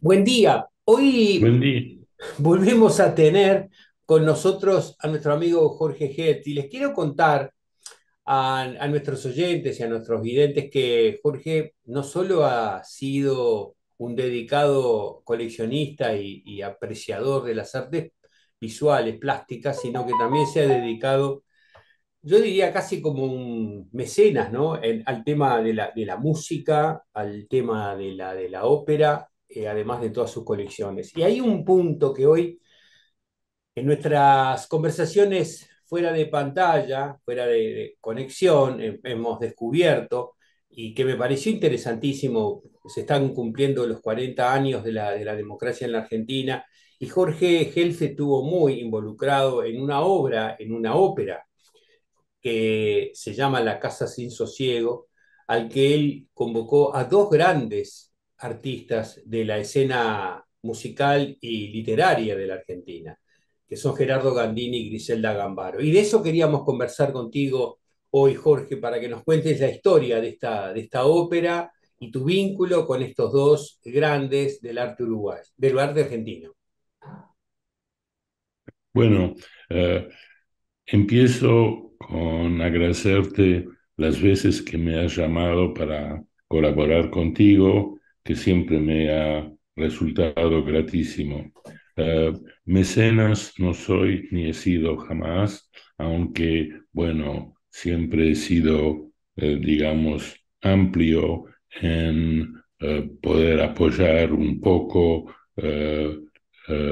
Buen día. Hoy Buen día. volvemos a tener con nosotros a nuestro amigo Jorge Getty. Y les quiero contar a nuestros oyentes y a nuestros videntes que Jorge no solo ha sido un dedicado coleccionista y apreciador de las artes visuales, plásticas, sino que también se ha dedicado, yo diría casi como un mecenas, ¿no? Al tema de la música, al tema de la ópera, además de todas sus colecciones. Y hay un punto que hoy, en nuestras conversaciones fuera de pantalla, fuera de conexión, hemos descubierto y que me pareció interesantísimo. Se están cumpliendo los 40 años de la democracia en la Argentina y Jorge Gelfe estuvo muy involucrado en una obra, en una ópera que se llama La Casa Sin Sosiego, al que él convocó a dos grandes artistas de la escena musical y literaria de la Argentina, que son Gerardo Gandini y Griselda Gambaro. Y de eso queríamos conversar contigo hoy, Jorge, para que nos cuentes la historia de esta ópera y tu vínculo con estos dos grandes del arte uruguayo, del arte argentino. Bueno, eh, empiezo con agradecerte las veces que me has llamado para colaborar contigo, que siempre me ha resultado gratísimo. Eh, Mecenas no soy ni he sido jamás, aunque, bueno, siempre he sido, digamos, amplio en poder apoyar un poco.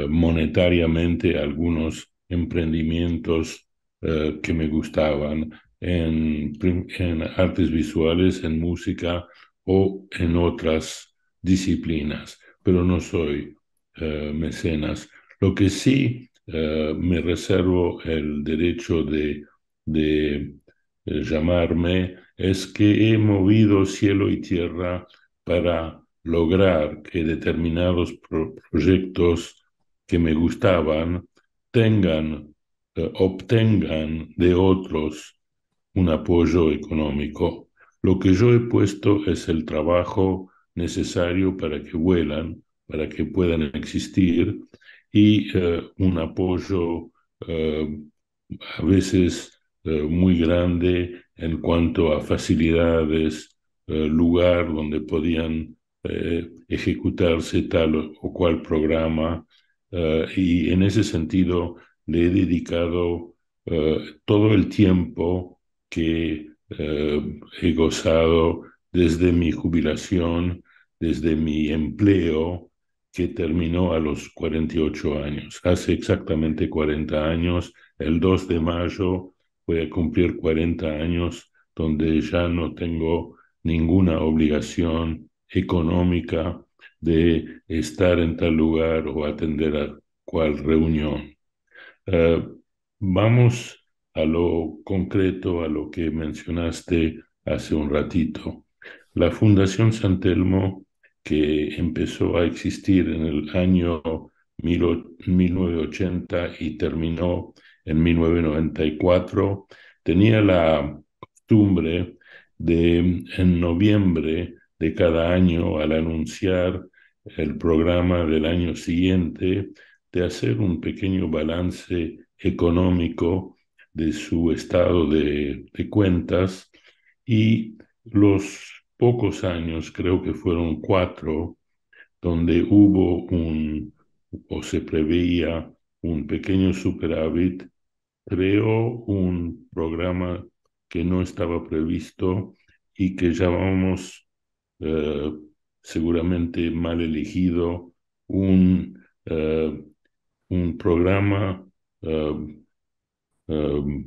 Monetariamente algunos emprendimientos que me gustaban en artes visuales, en música o en otras disciplinas, pero no soy mecenas. Lo que sí me reservo el derecho de llamarme es que he movido cielo y tierra para lograr que determinados proyectos que me gustaban obtengan de otros un apoyo económico. Lo que yo he puesto es el trabajo necesario para que vuelan, para que puedan existir y un apoyo eh, a veces muy grande en cuanto a facilidades, lugar donde podían ejecutarse tal o cual programa, y en ese sentido le he dedicado todo el tiempo que he gozado desde mi jubilación, desde mi empleo, que terminó a los 48 años. Hace exactamente 40 años, el 2 de mayo, voy a cumplir 40 años donde ya no tengo ninguna obligación económica de estar en tal lugar o atender a cual reunión. Eh, Vamos a lo concreto, a lo que mencionaste hace un ratito. La Fundación San Telmo, que empezó a existir en el año 1980 y terminó en 1994, tenía la costumbre de, en noviembre de cada año, al anunciar el programa del año siguiente, de hacer un pequeño balance económico de su estado de cuentas, y los pocos años, creo que fueron 4, donde hubo o se preveía un pequeño superávit, creó un programa que no estaba previsto y que llamamos, eh, seguramente mal elegido, un, eh, un programa eh, eh,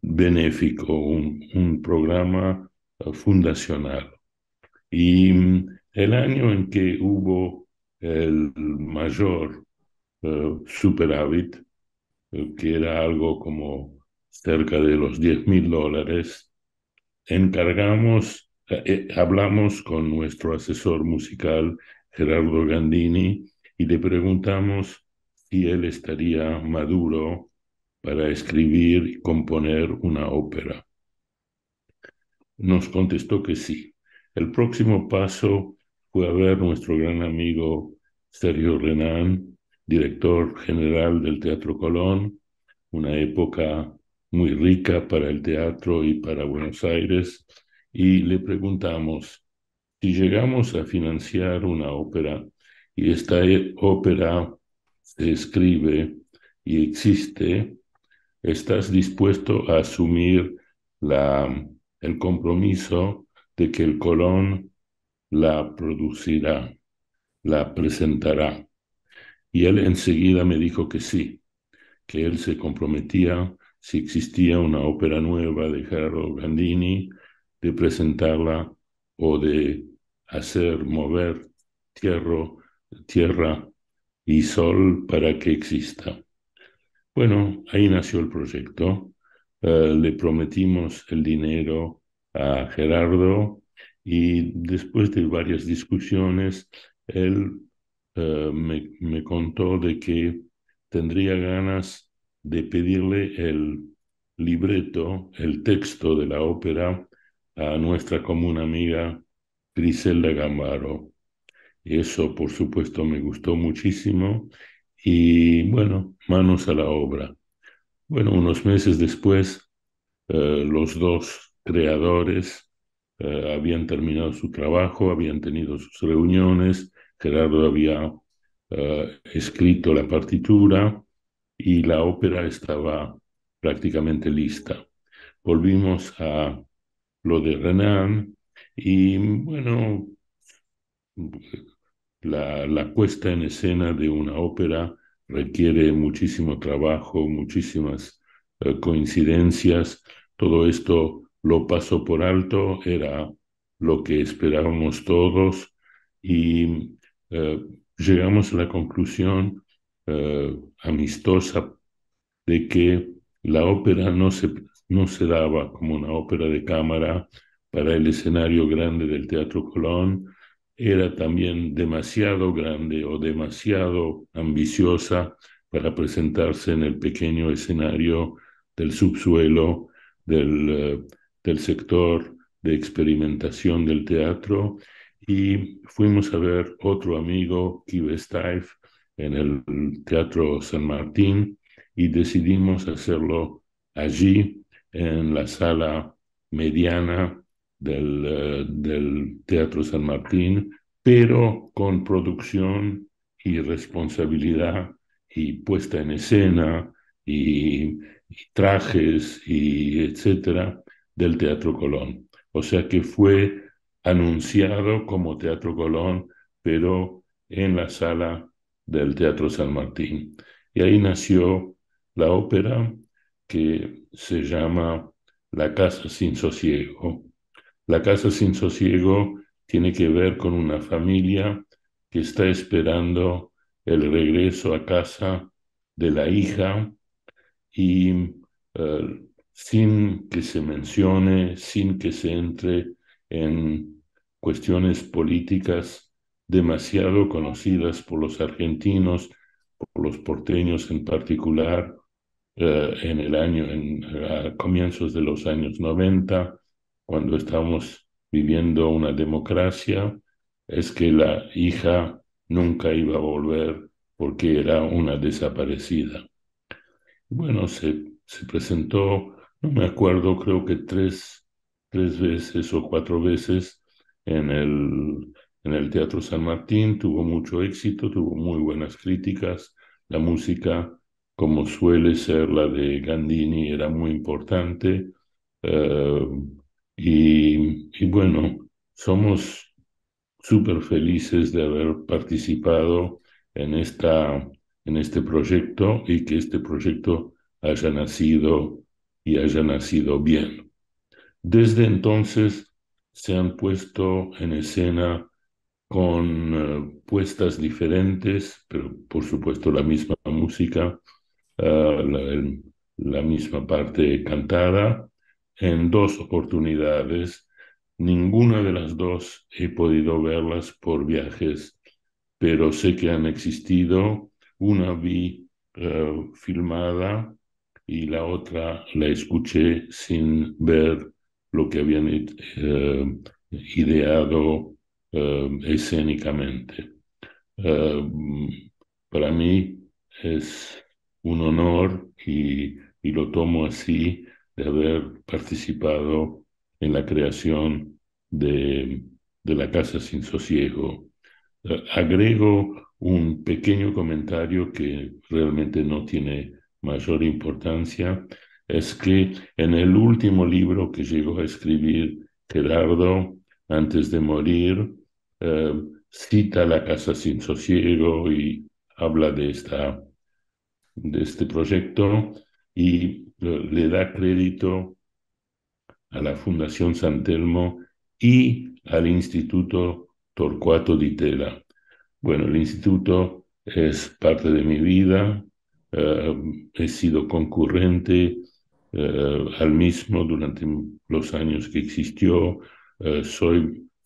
benéfico, un programa fundacional. Y el año en que hubo el mayor superávit, que era algo como cerca de los $10.000, hablamos con nuestro asesor musical, Gerardo Gandini, y le preguntamos si él estaría maduro para escribir y componer una ópera. Nos contestó que sí. El próximo paso fue a ver nuestro gran amigo Sergio Renán, director general del Teatro Colón, una época muy rica para el teatro y para Buenos Aires, y le preguntamos, si llegamos a financiar una ópera y esta ópera se escribe y existe, ¿estás dispuesto a asumir la, el compromiso de que el Colón la producirá, la presentará? Y él enseguida me dijo que sí, que él se comprometía, si existía una ópera nueva de Gerardo Gandini, de presentarla o de hacer mover tierra, tierra y sol para que exista. Bueno, ahí nació el proyecto. Le prometimos el dinero a Gerardo y después de varias discusiones, él me contó de que tendría ganas de pedirle el libreto, el texto de la ópera a nuestra común amiga Griselda Gambaro. Eso, por supuesto, me gustó muchísimo y bueno, manos a la obra. Bueno, unos meses después, los dos creadores habían terminado su trabajo, habían tenido sus reuniones, Gerardo había escrito la partitura y la ópera estaba prácticamente lista. Volvimos a lo de Renan y bueno, la puesta en escena de una ópera requiere muchísimo trabajo, muchísimas coincidencias. Todo esto lo pasó por alto, era lo que esperábamos todos y eh, llegamos a la conclusión amistosa de que la ópera no se daba como una ópera de cámara para el escenario grande del Teatro Colón, era también demasiado grande o demasiado ambiciosa para presentarse en el pequeño escenario del subsuelo del, del sector de experimentación del teatro y fuimos a ver otro amigo, Kive Steiff, en el Teatro San Martín y decidimos hacerlo allí en la sala mediana del Teatro San Martín, pero con producción y responsabilidad y puesta en escena y trajes y etcétera del Teatro Colón. O sea que fue anunciado como Teatro Colón, pero en la sala del Teatro San Martín. Y ahí nació la ópera que se llama La Casa Sin Sosiego. La Casa Sin Sosiego tiene que ver con una familia que está esperando el regreso a casa de la hija y sin que se mencione, sin que se entre en cuestiones políticas demasiado conocidas por los argentinos, por los porteños en particular, a comienzos de los años 90, cuando estamos viviendo una democracia, es que la hija nunca iba a volver porque era una desaparecida. Bueno, se presentó, no me acuerdo, creo que tres veces o cuatro veces en en el Teatro San Martín, tuvo mucho éxito, tuvo muy buenas críticas, la música, como suele ser la de Gandini, era muy importante, eh, y bueno, somos súper felices de haber participado en en este proyecto y que este proyecto haya nacido y haya nacido bien. Desde entonces se han puesto en escena con puestas diferentes, pero por supuesto la misma música, la misma parte cantada, en dos oportunidades. Ninguna de las dos he podido verlas por viajes, pero sé que han existido. Una vi filmada y la otra la escuché sin ver lo que habían ideado escénicamente. Eh, para mí es un honor y lo tomo así de haber participado en la creación de, de la Casa Sin Sosiego. Agrego un pequeño comentario que realmente no tiene mayor importancia, es que en el último libro que llegó a escribir Gerardo antes de morir, eh, cita La Casa Sin Sosiego y habla de este proyecto y le da crédito a la Fundación San Telmo y al Instituto Torcuato Di Tella. Bueno, el instituto es parte de mi vida. He sido concurrente al mismo durante los años que existió.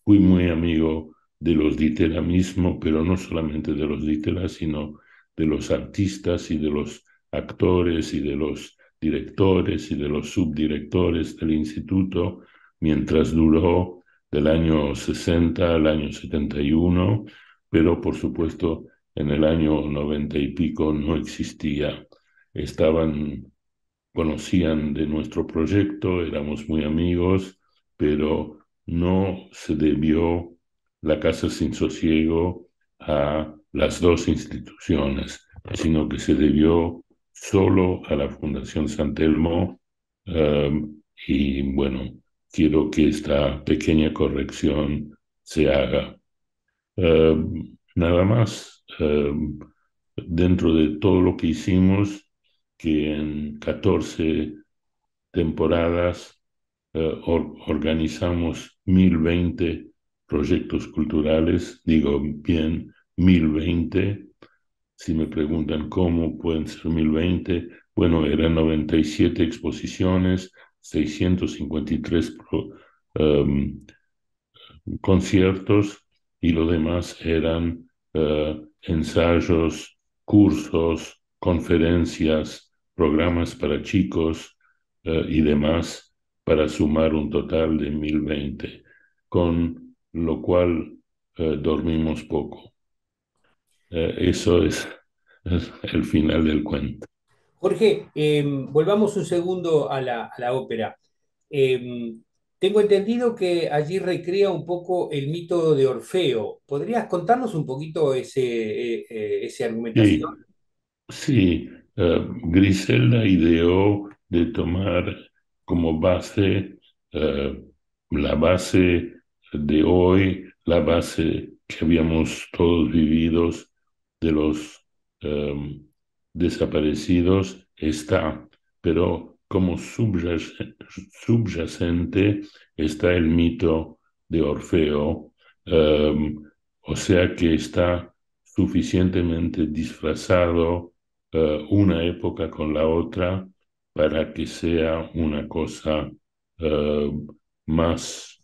Fui muy amigo de los Di Tella mismo, pero no solamente de los Di Tella, sino de los artistas y de los actores y de los directores y de los subdirectores del instituto, mientras duró del año 60 al año 71, pero por supuesto en el año 90 y pico no existía. Estaban, conocían de nuestro proyecto, éramos muy amigos, pero no se debió la Casa Sin Sosiego a las dos instituciones, sino que se debió solo a la Fundación San Telmo. Y bueno, quiero que esta pequeña corrección se haga. Eh, nada más, dentro de todo lo que hicimos, que en 14 temporadas organizamos 1020 proyectos culturales, digo bien, 1020. Si me preguntan cómo pueden ser 1020, bueno, eran 97 exposiciones, 653 conciertos y lo demás eran ensayos, cursos, conferencias, programas para chicos y demás para sumar un total de 1020, con lo cual dormimos poco. Eso es el final del cuento. Jorge, volvamos un segundo a la ópera. Eh, Tengo entendido que allí recrea un poco el mito de Orfeo. ¿Podrías contarnos un poquito esa argumentación? Sí, sí, Griselda ideó de tomar como base la base de hoy, la base que habíamos todos vividos de los eh, desaparecidos está, pero como subyacente está el mito de Orfeo, eh, o sea que está suficientemente disfrazado una época con la otra para que sea una cosa eh, más,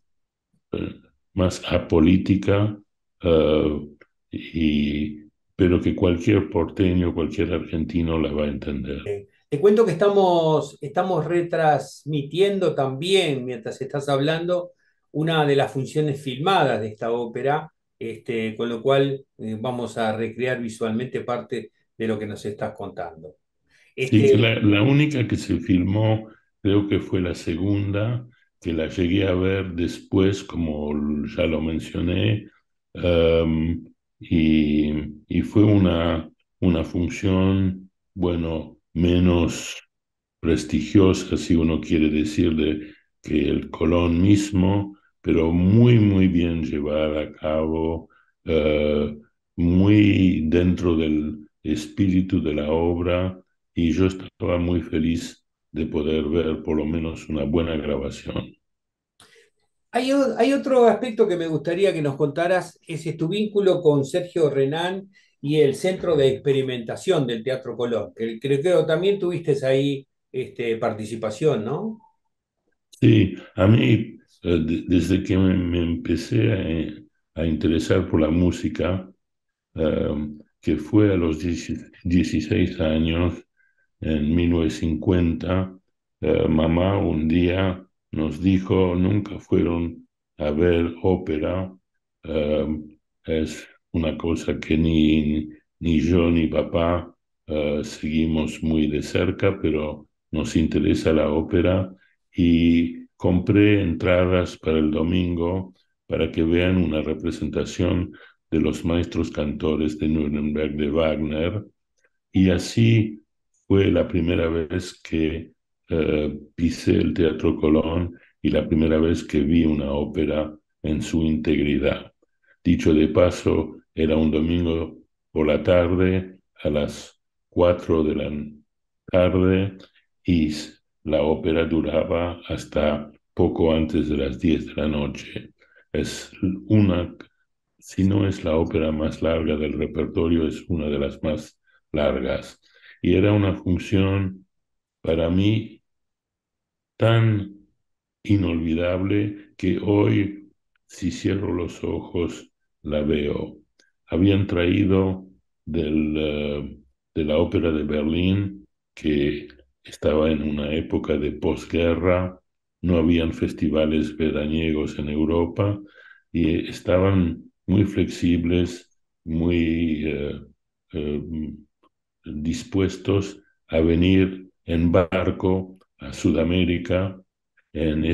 eh, más apolítica, eh, y, pero que cualquier porteño, cualquier argentino la va a entender. Te cuento que estamos retransmitiendo también, mientras estás hablando, una de las funciones filmadas de esta ópera, con lo cual vamos a recrear visualmente parte de lo que nos estás contando. Sí, que Este, la única que se filmó, creo que fue la segunda, que la llegué a ver después, como ya lo mencioné, um, y fue una función, bueno, menos prestigiosa, si uno quiere decir, que el Colón mismo, pero muy, muy bien llevada a cabo, eh, muy dentro del espíritu de la obra, y yo estaba muy feliz de poder ver por lo menos una buena grabación. hay otro aspecto que me gustaría que nos contaras, es tu vínculo con Sergio Renán y el Centro de Experimentación del Teatro Colón, que creo que también tuviste ahí participación, ¿no? Sí, a mí, desde que me empecé a interesar por la música, que fue a los 16 años, en 1950, mamá un día nos dijo, nunca fueron a ver ópera, Es una cosa que ni yo ni papá seguimos muy de cerca, pero nos interesa la ópera y compré entradas para el domingo para que vean una representación de los maestros cantores de Nuremberg de Wagner. Y así fue la primera vez que pisé el Teatro Colón y la primera vez que vi una ópera en su integridad. Dicho de paso, era un domingo por la tarde, a las 4 de la tarde, y la ópera duraba hasta poco antes de las 10 de la noche. Es una, si no es la ópera más larga del repertorio, es una de las más largas. Y era una función para mí tan inolvidable que hoy, si cierro los ojos, la veo. Habían traído de la ópera de Berlín, que estaba en una época de posguerra, no habían festivales veraniegos en Europa y estaban muy flexibles, muy eh, dispuestos a venir en barco a Sudamérica en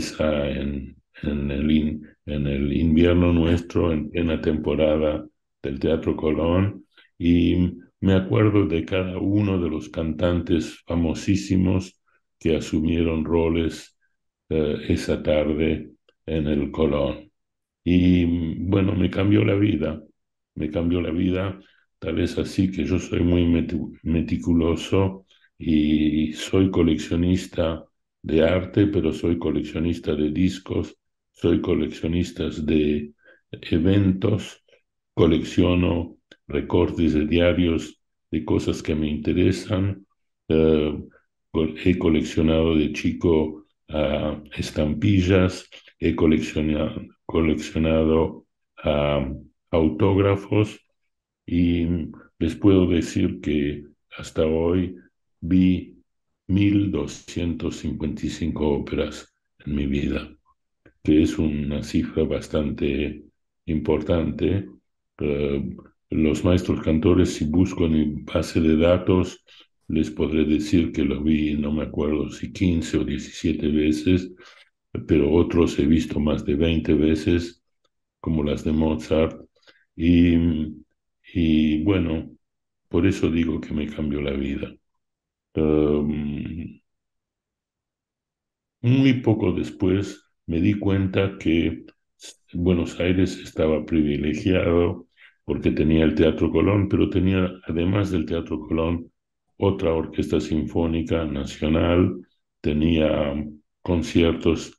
el invierno nuestro, en plena temporada del Teatro Colón, y me acuerdo de cada uno de los cantantes famosísimos que asumieron roles esa tarde en el Colón. Y bueno, me cambió la vida, tal vez así que yo soy muy meticuloso y soy coleccionista de arte, pero soy coleccionista de discos, soy coleccionista de eventos, colecciono recortes de diarios de cosas que me interesan. eh, He coleccionado de chico estampillas, he coleccionado ah, autógrafos y les puedo decir que hasta hoy vi 1.255 óperas en mi vida, que es una cifra bastante importante. Eh, los maestros cantores, si busco en mi base de datos, les podré decir que lo vi, no me acuerdo si 15 o 17 veces, pero otros he visto más de 20 veces, como las de Mozart. Y, y bueno, por eso digo que me cambió la vida. Um, Muy poco después me di cuenta que Buenos Aires estaba privilegiado porque tenía el Teatro Colón, pero tenía, además del Teatro Colón, otra orquesta sinfónica nacional, tenía conciertos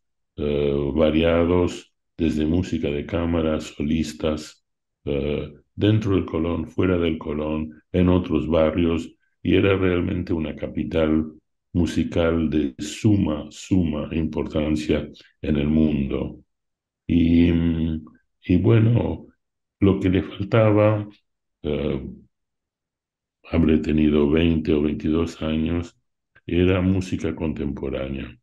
variados, desde música de cámara, solistas, dentro del Colón, fuera del Colón, en otros barrios, y era realmente una capital musical de suma importancia en el mundo. Y, y bueno, lo que le faltaba, eh, habré tenido 20 o 22 años, era música contemporánea.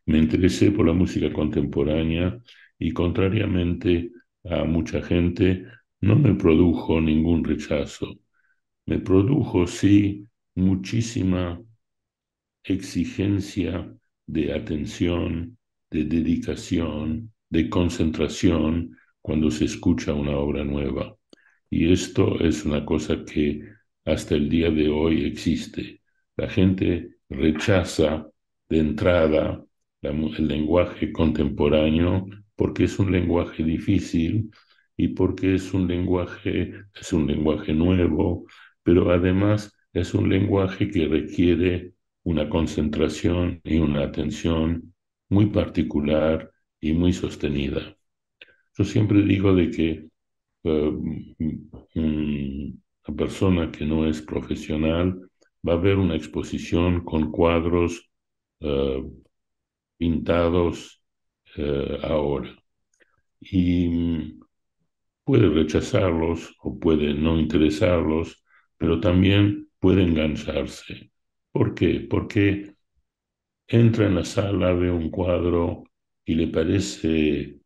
Me interesé por la música contemporánea y contrariamente a mucha gente, no me produjo ningún rechazo. Me produjo, sí, muchísima exigencia de atención, de dedicación, de concentración cuando se escucha una obra nueva. Y esto es una cosa que hasta el día de hoy existe. La gente rechaza de entrada el lenguaje contemporáneo porque es un lenguaje difícil y porque es un lenguaje nuevo, pero además es un lenguaje que requiere una concentración y una atención muy particular y muy sostenida. Yo siempre digo de que una persona que no es profesional va a ver una exposición con cuadros eh, pintados ahora y puede rechazarlos o puede no interesarlos, pero también puede engancharse. ¿Por qué? Porque entra en la sala, ve un cuadro y le parece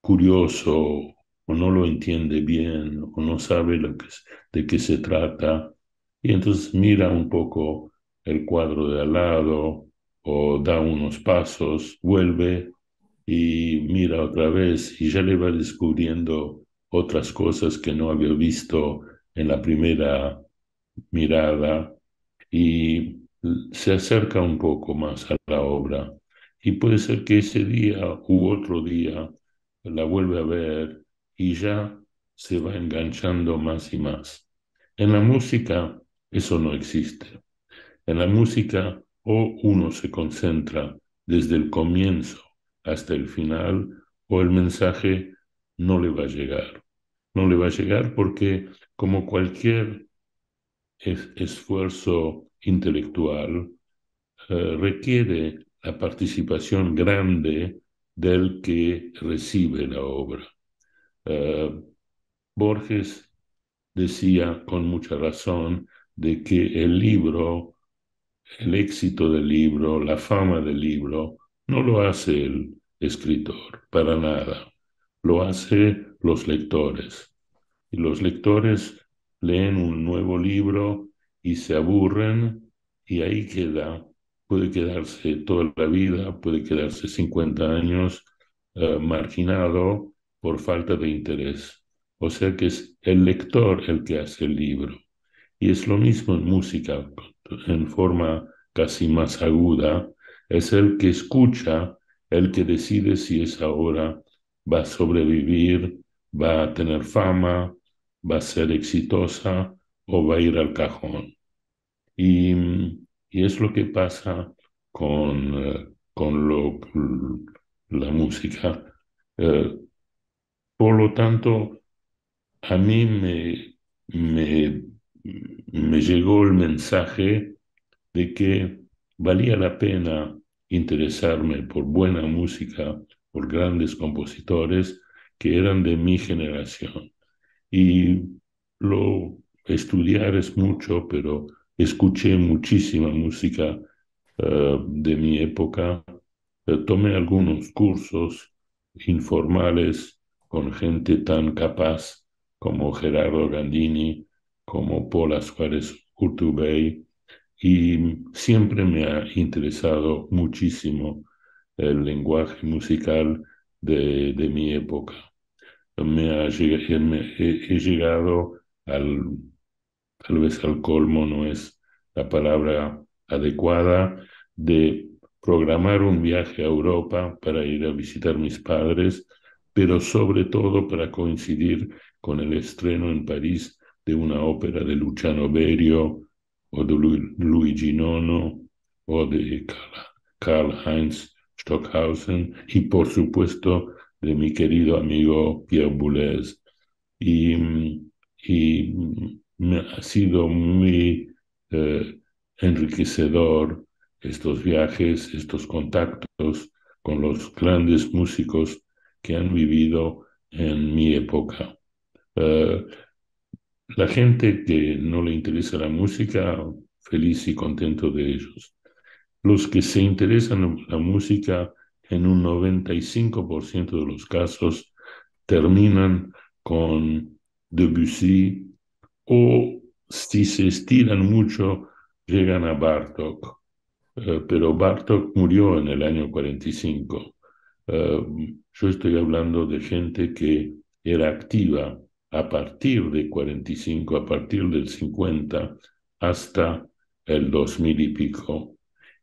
curioso o no lo entiende bien o no sabe de qué se trata, y entonces mira un poco el cuadro de al lado o da unos pasos, vuelve y mira otra vez y ya le va descubriendo otras cosas que no había visto en la primera mirada y se acerca un poco más a la obra. Y puede ser que ese día u otro día la vuelve a ver y ya se va enganchando más y más. En la música eso no existe. En la música o uno se concentra desde el comienzo hasta el final o el mensaje no le va a llegar. No le va a llegar porque como cualquier esfuerzo intelectual, requiere la participación grande del que recibe la obra. Eh, Borges decía con mucha razón de que el libro, el éxito del libro, la fama del libro, no lo hace el escritor, para nada. Lo hace los lectores. Y los lectores leen un nuevo libro y se aburren y ahí queda. Puede quedarse toda la vida, puede quedarse 50 años marginado por falta de interés. O sea que es el lector el que hace el libro. Y es lo mismo en música, en forma casi más aguda. Es el que escucha, el que decide si esa obra va a sobrevivir, va a tener fama, va a ser exitosa o va a ir al cajón. Y, y es lo que pasa con la música. Eh, por lo tanto, a mí me, me llegó el mensaje de que valía la pena interesarme por buena música, por grandes compositores que eran de mi generación. Y lo estudiar es mucho, pero escuché muchísima música de mi época. Tomé algunos cursos informales con gente tan capaz como Gerardo Gandini, como Paula Suárez Urtubey, y siempre me ha interesado muchísimo el lenguaje musical de mi época. He llegado al, tal vez al colmo, no es la palabra adecuada, de programar un viaje a Europa para ir a visitar mis padres, pero sobre todo para coincidir con el estreno en París de una ópera de Luciano Berio o de Luigi Nono o de Karl-Heinz Stockhausen y por supuesto de mi querido amigo Pierre Boulez. Y, me ha sido muy eh, enriquecedor estos viajes, estos contactos con los grandes músicos que han vivido en mi época. Eh, la gente que no le interesa la música, feliz y contento de ellos. Los que se interesan en la música, en un 95% de los casos, terminan con Debussy o si se estiran mucho, llegan a Bartók. Pero Bartók murió en el año 45. Yo estoy hablando de gente que era activa a partir de 45, a partir del 50, hasta el 2000 y pico.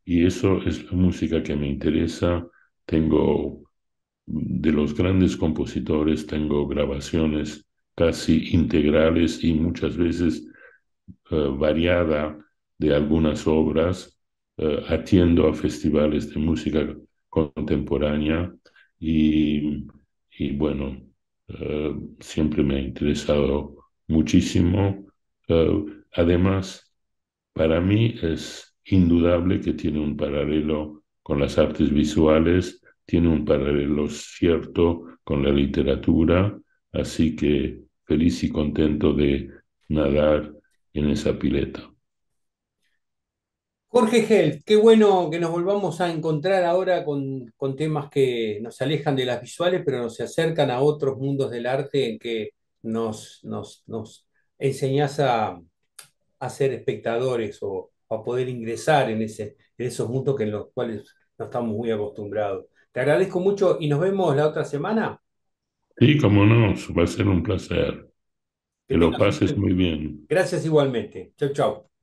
Y eso es la música que me interesa. Tengo de los grandes compositores, tengo grabaciones casi integrales y muchas veces variada de algunas obras. Atiendo a festivales de música contemporánea y, y bueno, siempre me ha interesado muchísimo. Además, para mí es indudable que tiene un paralelo con las artes visuales, tiene un paralelo cierto con la literatura, así que feliz y contento de nadar en esa pileta. Jorge Hel, qué bueno que nos volvamos a encontrar ahora con temas que nos alejan de las visuales, pero nos acercan a otros mundos del arte en que nos enseñás a ser espectadores o a poder ingresar en esos mundos en los cuales no estamos muy acostumbrados. Te agradezco mucho y nos vemos la otra semana. Sí, cómo no, va a ser un placer. Que Que lo tengas pases muy bien. Gracias igualmente. Chau, chau.